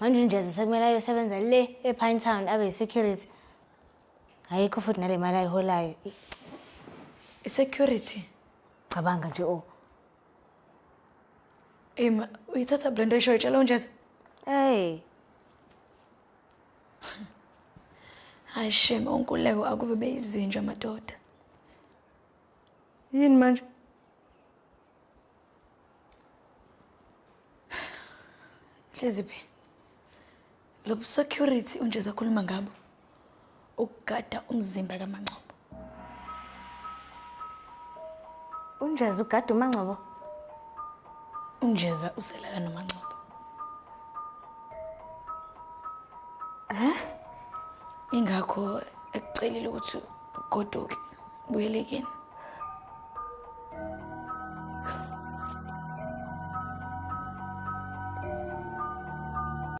Manje unjeza sekumele ayosebenza le ePine Town abe security. Ayikho futhi nale mali ayiholayo. Security. Cabanga nje Ema, uyithatha blender esho itshela unjeza. Hey. Hayi shame unkululeko akuve beyizinja madoda. Yini manje? Hleziphi. Lo security unjeza khuluma ngabo. Ukugada umzimba kaMangcobo. Unjeza ugada uMangcobo? Unjeza uselala noMangcobo. Ingakho ekucelile ukuthi goduke buyelekeni.